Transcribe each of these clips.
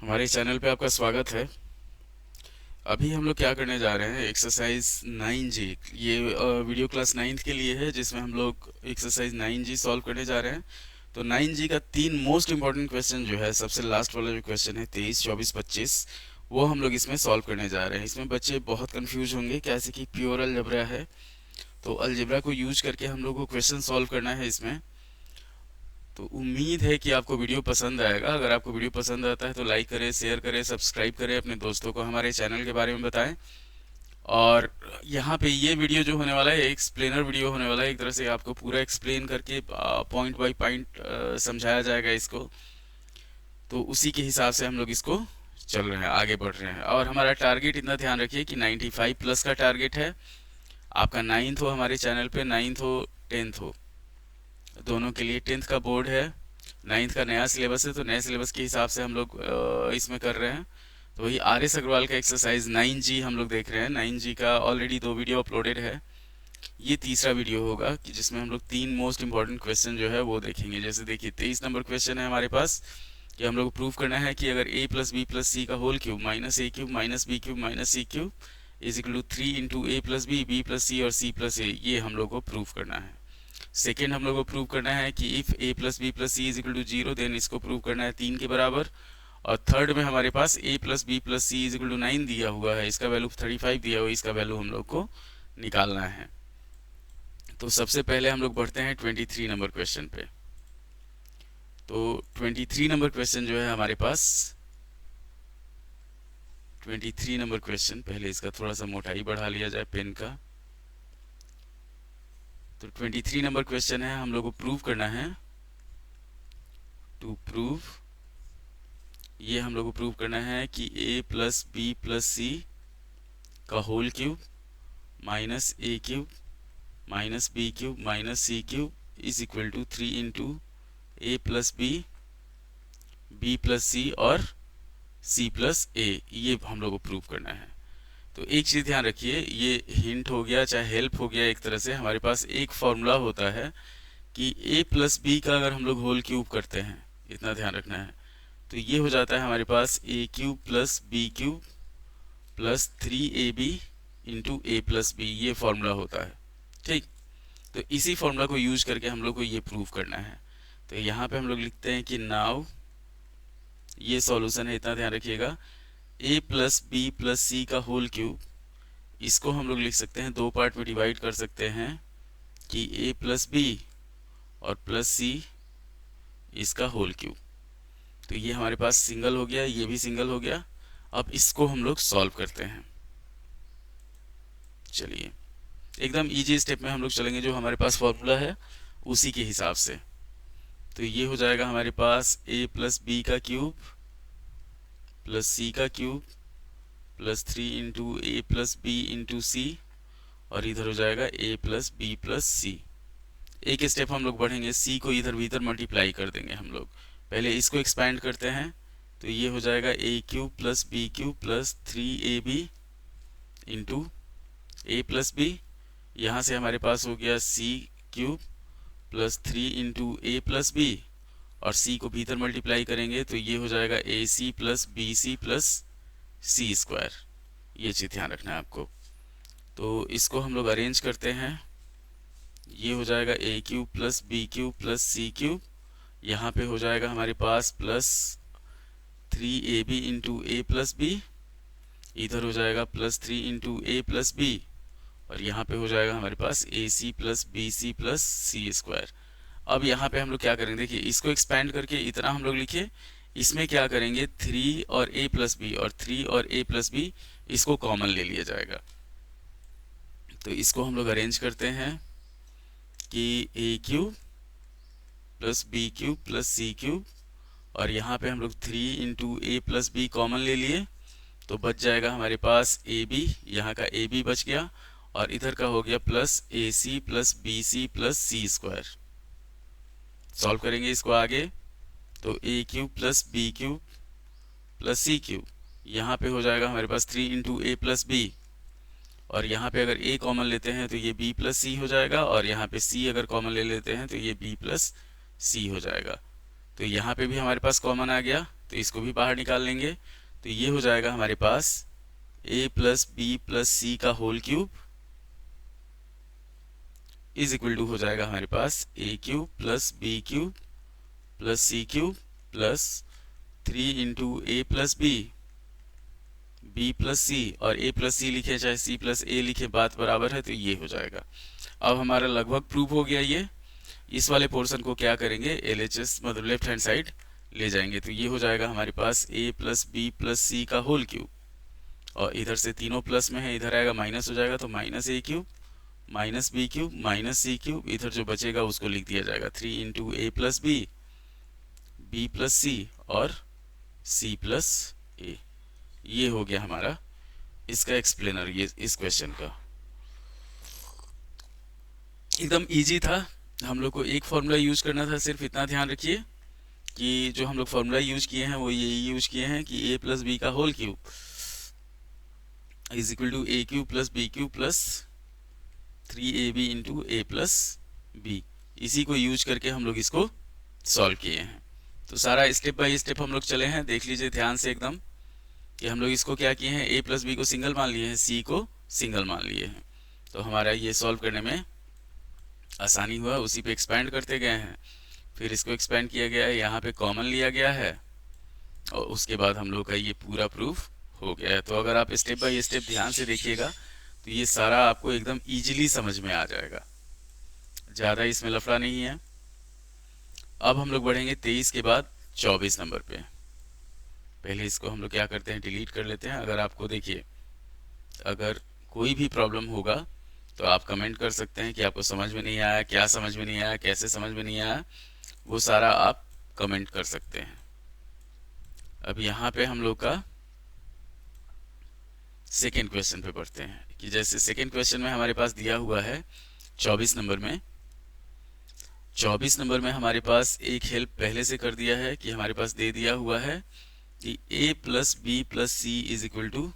हमारे चैनल पे आपका स्वागत है। अभी हम लोग क्या करने जा रहे हैं, एक्सरसाइज 9G। ये वीडियो क्लास 9th के लिए है, जिसमें हम लोग एक्सरसाइज 9G सॉल्व करने जा रहे हैं। तो 9G का 3 मोस्ट इंपॉर्टेंट क्वेश्चन जो है, सबसे लास्ट वाला जो क्वेश्चन है 23, 24, 25, वो हम लोग इसमें सॉल्व करने जा रहे हैं। इसमें बच्चे बहुत कंफ्यूज होंगे, कैसे कि प्योर अलजेब्रा है, तो अलजेब्रा को यूज करके हम लोग को क्वेश्चन सॉल्व करना है इसमें। तो उम्मीद है कि आपको वीडियो पसंद आएगा। अगर आपको वीडियो पसंद आता है तो लाइक करें, शेयर करें, सब्सक्राइब करें, अपने दोस्तों को हमारे चैनल के बारे में बताएं। और यहाँ पे ये वीडियो जो होने वाला है, एक्सप्लेनर वीडियो होने वाला है। एक तरह से आपको पूरा एक्सप्लेन करके पॉइंट बाय पॉइंट समझाया जाएगा इसको। तो उसी के हिसाब से हम लोग इसको चल रहे हैं, आगे बढ़ रहे हैं। और हमारा टारगेट इतना ध्यान रखिए कि 95 प्लस का टारगेट है। आपका 9th हो हमारे चैनल पे, 9th हो 10th हो, दोनों के लिए। 10th का बोर्ड है, 9th का नया सिलेबस है, तो नए सिलेबस के हिसाब से हम लोग इसमें कर रहे हैं। तो वही आर एस अग्रवाल का एक्सरसाइज 9G हम लोग देख रहे हैं। 9G का ऑलरेडी 2 वीडियो अपलोडेड है। ये तीसरा वीडियो होगा कि जिसमें हम लोग 3 मोस्ट इंपॉर्टेंट क्वेश्चन जो है वो देखेंगे। जैसे देखिए 23 नंबर क्वेश्चन है हमारे पास, कि हम लोग प्रूव करना है कि अगर a plus B plus C का whole cube minus A cube minus B cube minus C cube is equal to 3 into A plus B plus सी और सी प्लस ए, ये हम लोग को प्रूव करना है। सेकेंड हम लोग को प्रूव करना है कि if a plus B plus C is equal to 0, then इसको प्रूव करना है 3 के बराबर। और थर्ड में हमारे पास a plus B plus C is equal to 9 दिया हुआ है, इसका वैल्यू 35 दिया हुआ है, इसका वैल्यू हम लोग को निकालना है। तो सबसे पहले हम लोग बढ़ते हैं 23 नंबर क्वेश्चन पे। तो 23 नंबर क्वेश्चन जो है हमारे पास, 23 नंबर क्वेश्चन, पहले इसका थोड़ा सा मोटाई बढ़ा लिया जाए पेन का। तो 23 नंबर क्वेश्चन है, हम लोग को प्रूव करना है, टू प्रूव, ये हम लोग को प्रूव करना है कि a plus B plus C का whole cube minus A cube minus B cube minus C cube is equal to 3 into A plus B plus सी और सी प्लस ए, ये हम लोग को प्रूव करना है। तो एक चीज़ ध्यान रखिए, ये हिंट हो गया चाहे हेल्प हो गया, एक तरह से हमारे पास एक फॉर्मूला होता है कि a प्लस बी का अगर हम लोग होल क्यूब करते हैं, इतना ध्यान रखना है, तो ये हो जाता है हमारे पास a cube plus B cube plus 3ab into A plus B, ये फॉर्मूला होता है। ठीक, तो इसी फॉर्मूला को यूज करके हम लोग को ये प्रूव करना है। तो यहाँ पे हम लोग लिखते हैं कि नाउ, ये सॉल्यूशन है, इतना ध्यान रखिएगा। a plus B plus C का होल क्यूब, इसको हम लोग लिख सकते हैं, दो पार्ट में डिवाइड कर सकते हैं कि a प्लस बी और प्लस सी इसका होल क्यूब। तो ये हमारे पास सिंगल हो गया, ये भी सिंगल हो गया। अब इसको हम लोग सॉल्व करते हैं। चलिए एकदम इजी स्टेप में हम लोग चलेंगे, जो हमारे पास फॉर्मूला है उसी के हिसाब से। तो ये हो जाएगा हमारे पास a प्लस बी का क्यूब प्लस सी का क्यूब प्लस 3 इंटू ए प्लस बी इंटू सी, और इधर हो जाएगा a प्लस बी प्लस सी। एक स्टेप हम लोग बढ़ेंगे, c को इधर भीतर मल्टीप्लाई कर देंगे हम लोग। पहले इसको एक्सपैंड करते हैं, तो ये हो जाएगा a cube plus B cube plus 3ab into A plus b. यहाँ से हमारे पास हो गया c क्यूब प्लस 3 इंटू ए प्लस बी, और c को भीतर मल्टीप्लाई करेंगे तो ये हो जाएगा A C plus B C plus C square. ये चीज़ ध्यान रखना है आपको। तो इसको हम लोग अरेंज करते हैं, ये हो जाएगा A cube plus B cube plus C cube, यहाँ पे हो जाएगा हमारे पास प्लस 3ab इंटू ए प्लस बी, इधर हो जाएगा प्लस 3 इंटू ए प्लस बी, और यहाँ पे हो जाएगा हमारे पास A C plus B C plus C square. अब यहाँ पे हम लोग क्या करेंगे, देखिए इसको एक्सपैंड करके इतना हम लोग लिखे, इसमें क्या करेंगे 3 और a प्लस बी और 3 और a प्लस बी, इसको कॉमन ले लिया जाएगा। तो इसको हम लोग अरेंज करते हैं कि a cube plus B cube plus C cube, और यहाँ पे हम लोग 3 इंटू ए प्लस बी कॉमन ले लिए, तो बच जाएगा हमारे पास ए बी, यहाँ का ए बी बच गया, और इधर का हो गया plus A C plus B C plus C square. Solve करेंगे इसको आगे, तो A cube plus B cube plus C cube, यहाँ पे हो जाएगा हमारे पास 3 इंटू ए प्लस बी, और यहाँ पे अगर a कॉमन लेते हैं तो ये b प्लस सी हो जाएगा, और यहाँ पे c अगर कॉमन ले लेते हैं तो ये b प्लस सी हो जाएगा। तो यहाँ पे भी हमारे पास कॉमन आ गया, तो इसको भी बाहर निकाल लेंगे। तो ये हो जाएगा हमारे पास a plus B plus C का whole cube is equal to हो जाएगा हमारे पास a cube plus B cube plus C cube plus 3 into A plus B plus सी, और a प्लस सी लिखे चाहे c प्लस a लिखे बात बराबर है, तो ये हो जाएगा। अब हमारा लगभग प्रूव हो गया ये। इस वाले पोर्शन को क्या करेंगे, LHS मतलब लेफ्ट हैंड साइड ले जाएंगे। तो ये हो जाएगा हमारे पास a plus B plus C का होल क्यूब, और इधर से तीनों प्लस में है, इधर आएगा माइनस हो जाएगा, तो minus a cube minus B cube minus C cube, इधर जो बचेगा उसको लिख दिया जाएगा 3 इंटू ए प्लस बी प्लस सी और c प्लस ए। ये हो गया हमारा इसका एक्सप्लेनर, ये इस क्वेश्चन का। एकदम इजी था। हम लोग को एक फॉर्मूला यूज करना था, सिर्फ इतना ध्यान रखिए कि जो हम लोग फॉर्मूला यूज किए हैं वो ये यूज किए हैं कि a प्लस बी का whole cube is equal to a cube plus B cube plus 3ab into A plus b. इसी को यूज करके हम लोग इसको सॉल्व किए हैं। तो सारा स्टेप बाय स्टेप हम लोग चले हैं, देख लीजिए ध्यान से एकदम कि हम लोग इसको क्या किए हैं, a प्लस बी को सिंगल मान लिए हैं, c को सिंगल मान लिए हैं। तो हमारा ये सॉल्व करने में आसानी हुआ, उसी पे एक्सपैंड करते गए हैं। फिर इसको एक्सपैंड किया गया है, यहाँ पे कॉमन लिया गया है, और उसके बाद हम लोग का ये पूरा प्रूफ हो गया है। तो अगर आप स्टेप बाय स्टेप ध्यान से देखिएगा तो ये सारा आपको एकदम इजीली समझ में आ जाएगा, ज़्यादा इसमें लफड़ा नहीं है। अब हम लोग बढ़ेंगे 23 के बाद 24 नंबर पे। पहले इसको हम लोग क्या करते हैं, डिलीट कर लेते हैं। अगर आपको देखिए, अगर कोई भी प्रॉब्लम होगा तो आप कमेंट कर सकते हैं कि आपको समझ में नहीं आया, क्या समझ में नहीं आया, कैसे समझ में नहीं आया, वो सारा आप कमेंट कर सकते हैं। अब यहाँ पे हम लोग का सेकेंड क्वेश्चन पे पढ़ते हैं कि जैसे सेकेंड क्वेश्चन में हमारे पास दिया हुआ है 24 नंबर में। 24 नंबर में हमारे पास एक हेल्प पहले से कर दिया है कि हमारे पास दे दिया हुआ है कि a plus B plus C is equal to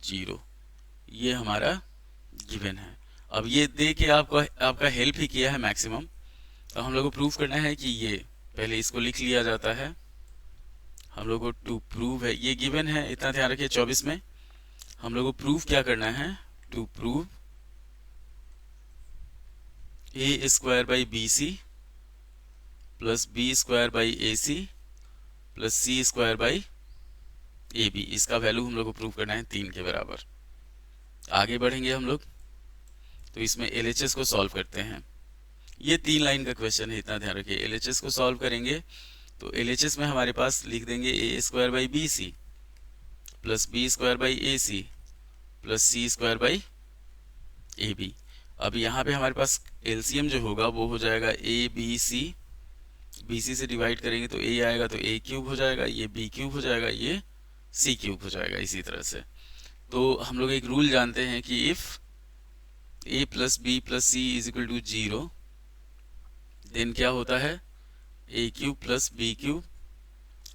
0। ये हमारा गिवन है। अब ये दे के आपका हेल्प ही किया है मैक्सिमम। तो हम लोग को प्रूव करना है कि ये, पहले इसको लिख लिया जाता है। हम लोग को टू प्रूव है, ये गिवन है, इतना ध्यान रखिए। 24 में हम लोग को प्रूव क्या करना है, to prove a square by b C plus B square by a C plus C square by a b. इसका वैल्यू हम लोग को प्रूव करना है 3 के बराबर। आगे बढ़ेंगे हम लोग, तो इसमें LHS को सॉल्व करते हैं। ये 3 लाइन का क्वेश्चन है, इतना ध्यान रखिए। LHS को सॉल्व करेंगे तो LHS में हमारे पास लिख देंगे a square by b C plus B square by a C plus C square by a b. अब यहाँ पे हमारे पास LCM जो होगा वो हो जाएगा A B C, B C से डिवाइड करेंगे तो a आएगा, तो a क्यूब हो जाएगा, ये b क्यूब हो जाएगा, ये c क्यूब हो जाएगा। इसी तरह से तो हम लोग एक रूल जानते हैं कि if a plus B plus C is equal to 0, then क्या होता है, a cube plus B cube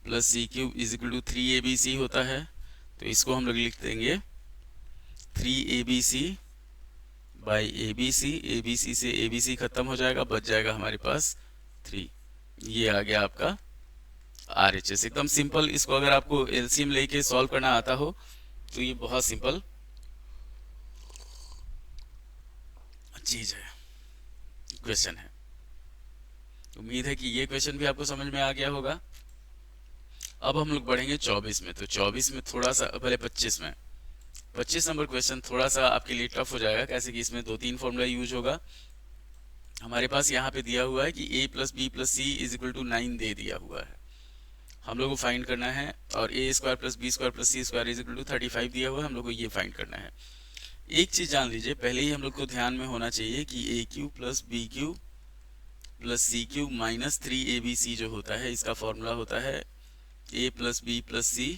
plus C cube is equal to 3abc होता है। तो इसको हम लोग लिख देंगे 3abc बाई abc। abc से abc खत्म हो जाएगा, बच जाएगा हमारे पास 3। ये आ गया आपका RHS। एकदम सिंपल। इसको अगर आपको LCM लेके सॉल्व करना आता हो तो ये बहुत सिंपल चीज है, क्वेश्चन है। उम्मीद है कि ये क्वेश्चन भी आपको समझ में आ गया होगा। अब हम लोग बढ़ेंगे 24 में। तो 24 में थोड़ा सा, पहले 25 नंबर क्वेश्चन थोड़ा सा आपके लिए टफ हो जाएगा, कैसे कि इसमें 2-3 फॉर्मूला यूज होगा। हमारे पास यहाँ पे दिया हुआ है कि a plus B plus C is equal to 9 दे दिया हुआ है, हम लोग को फाइंड करना है। और a square plus B square plus C square is equal to 35 दिया हुआ है, हम लोग को ये फाइंड करना है। एक चीज जान लीजिए, पहले ही हम लोग को ध्यान में होना चाहिए कि a cube plus B cube plus C cube minus 3abc जो होता है, इसका फॉर्मूला होता है a plus B plus C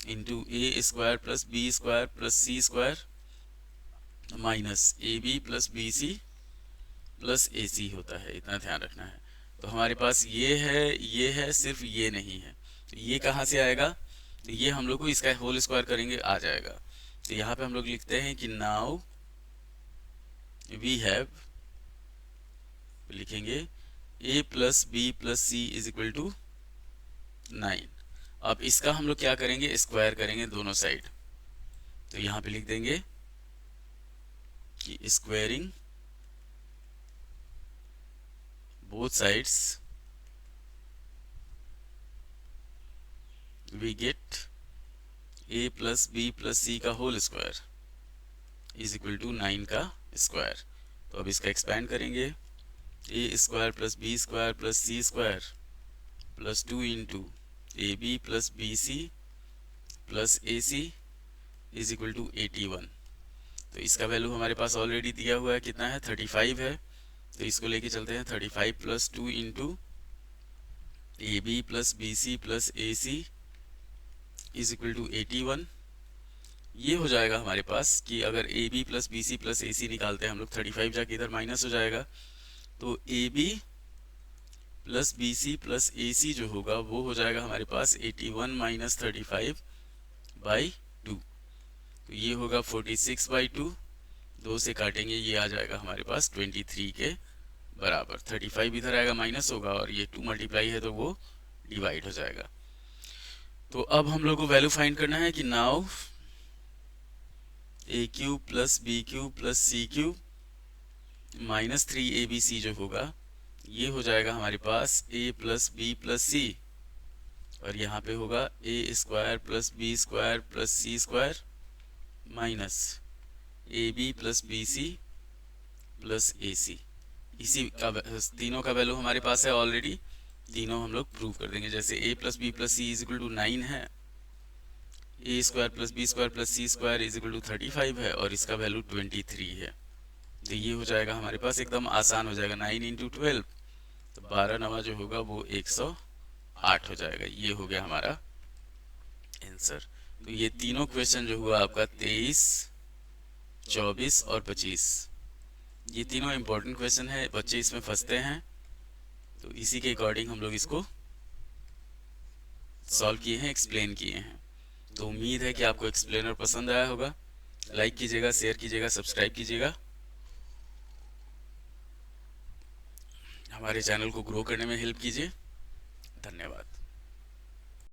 into A square plus B square plus C square minus A B plus B C plus A C होता है। इतना ध्यान रखना है। तो हमारे पास ये है, सिर्फ ये नहीं है। तो ये कहाँ से आएगा, तो ये हम लोग को इसका होल स्क्वायर करेंगे आ जाएगा। तो यहाँ पे हम लोग लिखते हैं कि नाउ वी हैव, लिखेंगे a plus B plus C is equal to 9। अब इसका हम लोग क्या करेंगे, स्क्वायर करेंगे दोनों साइड। तो यहाँ पे लिख देंगे कि squaring both sides we get a plus B plus C का whole square is equal to 9 का स्क्वायर। तो अब इसका एक्सपेंड करेंगे, A square plus B square plus C square plus 2 into A B plus B C plus A C is equal to 81। तो इसका value हमारे पास already दिया हुआ है, कितना है, 35 है। तो इसको लेके चलते हैं, 35 plus 2 into A B plus B C plus A C is equal to 81। ये हो जाएगा हमारे पास कि अगर A B plus B C plus A C निकालते हैं हम लोग, 35 जाके इधर माइनस हो जाएगा। तो A B plus B C plus A C जो होगा वो हो जाएगा हमारे पास 81 माइनस 35/2। तो ये होगा 46/2। 2 से काटेंगे, ये आ जाएगा हमारे पास 23 के बराबर। 35 इधर आएगा, माइनस होगा, और ये 2 मल्टीप्लाई है तो वो डिवाइड हो जाएगा। तो अब हम लोग को वैल्यू फाइंड करना है कि now A cube plus B cube plus C cube minus 3abc जो होगा ये हो जाएगा हमारे पास a प्लस बी प्लस सी, और यहाँ पे होगा A square plus B square plus C square minus A B plus B C plus A C. इसी का तीनों का वैल्यू हमारे पास है ऑलरेडी, तीनों हम लोग प्रूव कर देंगे। जैसे a plus B plus C is equal to 9 है, A square plus B square plus C square is equal to 35 है, और इसका वैल्यू 23 है। तो ये हो जाएगा हमारे पास, एकदम आसान हो जाएगा, 9 इंटू 12, तो 12 नवा जो होगा वो 108 हो जाएगा। ये हो गया हमारा आंसर। तो ये तीनों क्वेश्चन जो हुआ आपका 23, 24 और 25, ये तीनों इंपॉर्टेंट क्वेश्चन है, बच्चे इसमें फंसते हैं। तो इसी के अकॉर्डिंग हम लोग इसको सॉल्व किए हैं, एक्सप्लेन किए हैं। तो उम्मीद है कि आपको एक्सप्लेनर पसंद आया होगा। लाइक कीजिएगा, शेयर कीजिएगा, सब्सक्राइब कीजिएगा, हमारे चैनल को ग्रो करने में हेल्प कीजिए। धन्यवाद।